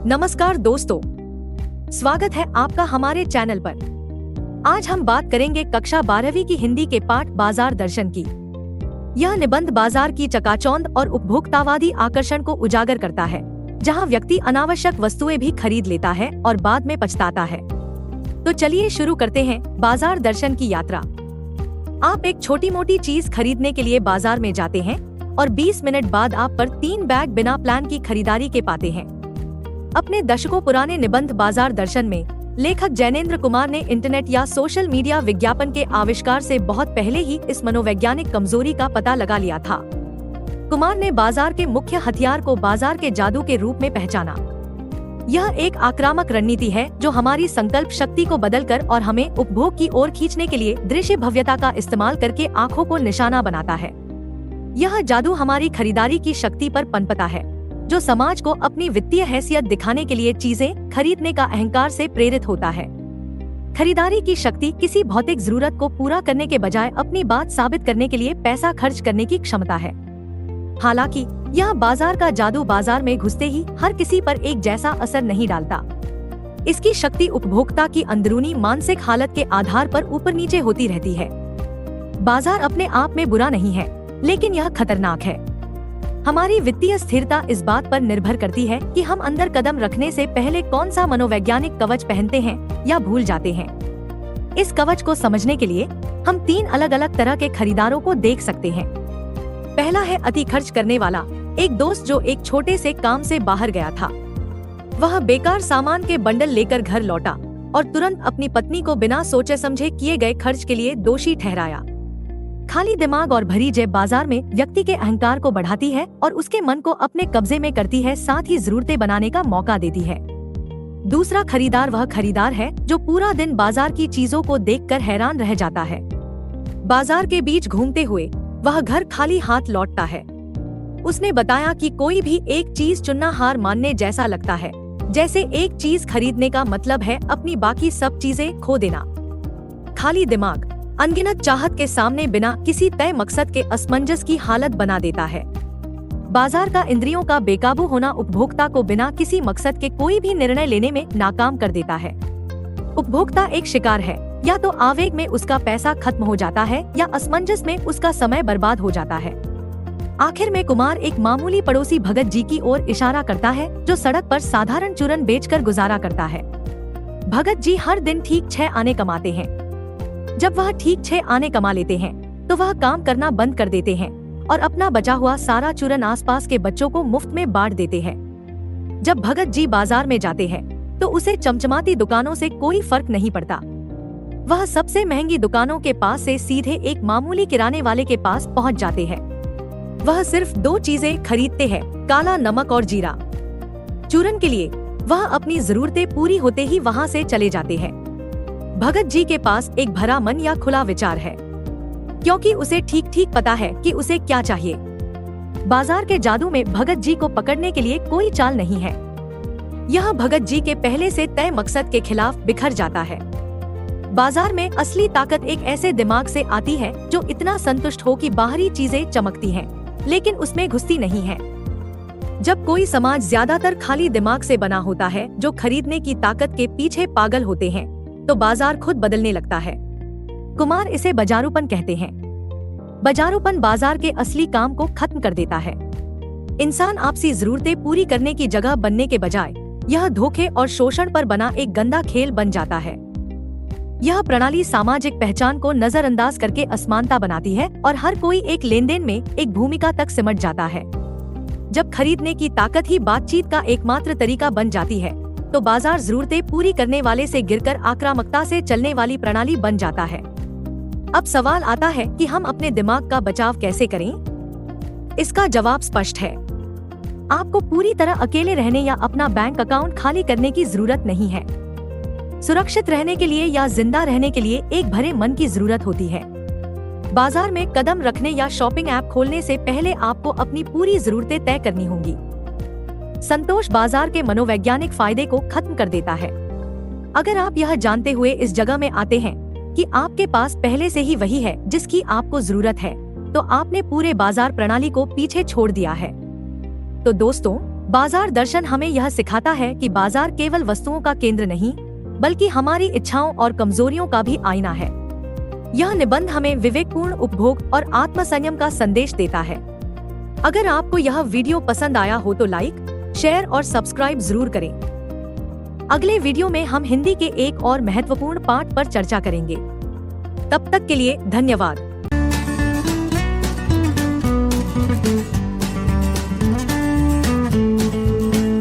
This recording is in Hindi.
नमस्कार दोस्तों, स्वागत है आपका हमारे चैनल पर। आज हम बात करेंगे कक्षा 12वीं की हिंदी के पाठ बाजार दर्शन की। यह निबंध बाजार की चकाचौंध और उपभोक्तावादी आकर्षण को उजागर करता है, जहां व्यक्ति अनावश्यक वस्तुएं भी खरीद लेता है और बाद में पछताता है। तो चलिए शुरू करते हैं बाजार दर्शन की यात्रा। आप एक छोटी मोटी चीज खरीदने के लिए बाजार में जाते हैं और 20 मिनट बाद आप पर 3 बैग बिना प्लान की खरीदारी के पाते हैं। अपने दशकों पुराने निबंध बाजार दर्शन में लेखक जैनेंद्र कुमार ने इंटरनेट या सोशल मीडिया विज्ञापन के आविष्कार से बहुत पहले ही इस मनोवैज्ञानिक कमजोरी का पता लगा लिया था। कुमार ने बाजार के मुख्य हथियार को बाजार के जादू के रूप में पहचाना। यह एक आक्रामक रणनीति है जो हमारी संकल्प शक्ति को बदलकर और हमें उपभोग की ओर खींचने के लिए दृश्य भव्यता का इस्तेमाल करके आँखों को निशाना बनाता है। यह जादू हमारी खरीदारी की शक्ति पर पनपता है, जो समाज को अपनी वित्तीय हैसियत दिखाने के लिए चीजें खरीदने का अहंकार से प्रेरित होता है। खरीदारी की शक्ति किसी भौतिक जरूरत को पूरा करने के बजाय अपनी बात साबित करने के लिए पैसा खर्च करने की क्षमता है। हालांकि यह बाजार का जादू बाजार में घुसते ही हर किसी पर एक जैसा असर नहीं डालता। इसकी शक्ति उपभोक्ता की अंदरूनी मानसिक हालत के आधार पर ऊपर नीचे होती रहती है। बाजार अपने आप में बुरा नहीं है, लेकिन यह खतरनाक है। हमारी वित्तीय स्थिरता इस बात पर निर्भर करती है कि हम अंदर कदम रखने से पहले कौन सा मनोवैज्ञानिक कवच पहनते हैं या भूल जाते हैं। इस कवच को समझने के लिए हम 3 अलग अलग तरह के खरीदारों को देख सकते हैं। पहला है अति खर्च करने वाला, एक दोस्त जो एक छोटे से काम से बाहर गया था। वह बेकार सामान के बंडल लेकर घर लौटा और तुरंत अपनी पत्नी को बिना सोचे समझे किए गए खर्च के लिए दोषी ठहराया। खाली दिमाग और भरी जेब बाजार में व्यक्ति के अहंकार को बढ़ाती है और उसके मन को अपने कब्जे में करती है, साथ ही जरूरतें बनाने का मौका देती है। दूसरा खरीदार वह खरीदार है जो पूरा दिन बाजार की चीजों को देखकर हैरान रह जाता है। बाजार के बीच घूमते हुए वह घर खाली हाथ लौटता है। उसने बताया कि कोई भी एक चीज चुनना हार मानने जैसा लगता है, जैसे एक चीज खरीदने का मतलब है अपनी बाकी सब चीजें खो देना। खाली दिमाग अनगिनत चाहत के सामने बिना किसी तय मकसद के असमंजस की हालत बना देता है। बाजार का इंद्रियों का बेकाबू होना उपभोक्ता को बिना किसी मकसद के कोई भी निर्णय लेने में नाकाम कर देता है। उपभोक्ता एक शिकार है, या तो आवेग में उसका पैसा खत्म हो जाता है या असमंजस में उसका समय बर्बाद हो जाता है। आखिर में कुमार एक मामूली पड़ोसी भगत जी की ओर इशारा करता है, जो सड़क पर साधारण चूरन बेचकर गुजारा करता है। भगत जी हर दिन ठीक 6 आने कमाते हैं। जब वह ठीक 6 आने कमा लेते हैं तो वह काम करना बंद कर देते हैं और अपना बचा हुआ सारा चूरन आसपास के बच्चों को मुफ्त में बांट देते हैं। जब भगत जी बाजार में जाते हैं तो उसे चमचमाती दुकानों से कोई फर्क नहीं पड़ता। वह सबसे महंगी दुकानों के पास से सीधे एक मामूली किराने वाले के पास पहुंच जाते हैं। वह सिर्फ 2 चीजें खरीदते हैं, काला नमक और जीरा। चूरन के लिए वह अपनी जरूरतें पूरी होते ही वहां से चले जाते हैं। भगत जी के पास एक भरा मन या खुला विचार है, क्योंकि उसे ठीक ठीक पता है कि उसे क्या चाहिए। बाजार के जादू में भगत जी को पकड़ने के लिए कोई चाल नहीं है। यह भगत जी के पहले से तय मकसद के खिलाफ बिखर जाता है। बाजार में असली ताकत एक ऐसे दिमाग से आती है जो इतना संतुष्ट हो कि बाहरी चीजें चमकती हैं, लेकिन उसमें घुसती नहीं है। जब कोई समाज ज्यादातर खाली दिमाग से बना होता है, जो खरीदने की ताकत के पीछे पागल होते हैं, तो बाजार खुद बदलने लगता है। कुमार इसे बाजारूपन कहते हैं। बाजारूपन बाजार के असली काम को खत्म कर देता है। इंसान आपसी जरूरतें पूरी करने की जगह बनने के बजाय यह धोखे और शोषण पर बना एक गंदा खेल बन जाता है। यह प्रणाली सामाजिक पहचान को नजरअंदाज करके असमानता बनाती है और हर कोई एक लेनदेन में एक भूमिका तक सिमट जाता है। जब खरीदने की ताकत ही बातचीत का एकमात्र तरीका बन जाती है, तो बाजार जरूरतें पूरी करने वाले से गिरकर आक्रामकता से चलने वाली प्रणाली बन जाता है। अब सवाल आता है कि हम अपने दिमाग का बचाव कैसे करें? इसका जवाब स्पष्ट है। आपको पूरी तरह अकेले रहने या अपना बैंक अकाउंट खाली करने की जरूरत नहीं है। सुरक्षित रहने के लिए या जिंदा रहने के लिए एक भरे मन की जरूरत होती है। बाजार में कदम रखने या शॉपिंग ऐप खोलने से पहले आपको अपनी पूरी जरूरतें तय करनी होंगी। संतोष बाजार के मनोवैज्ञानिक फायदे को खत्म कर देता है। अगर आप यह जानते हुए इस जगह में आते हैं कि आपके पास पहले से ही वही है जिसकी आपको जरूरत है, तो आपने पूरे बाजार प्रणाली को पीछे छोड़ दिया है। तो दोस्तों, बाजार दर्शन हमें यह सिखाता है कि बाजार केवल वस्तुओं का केंद्र नहीं, बल्कि हमारी इच्छाओं और कमजोरियों का भी आईना है। यह निबंध हमें विवेकपूर्ण उपभोग और आत्मसंयम का संदेश देता है। अगर आपको यह वीडियो पसंद आया हो तो लाइक, शेयर और सब्सक्राइब जरूर करें। अगले वीडियो में हम हिंदी के एक और महत्वपूर्ण पाठ पर चर्चा करेंगे। तब तक के लिए धन्यवाद।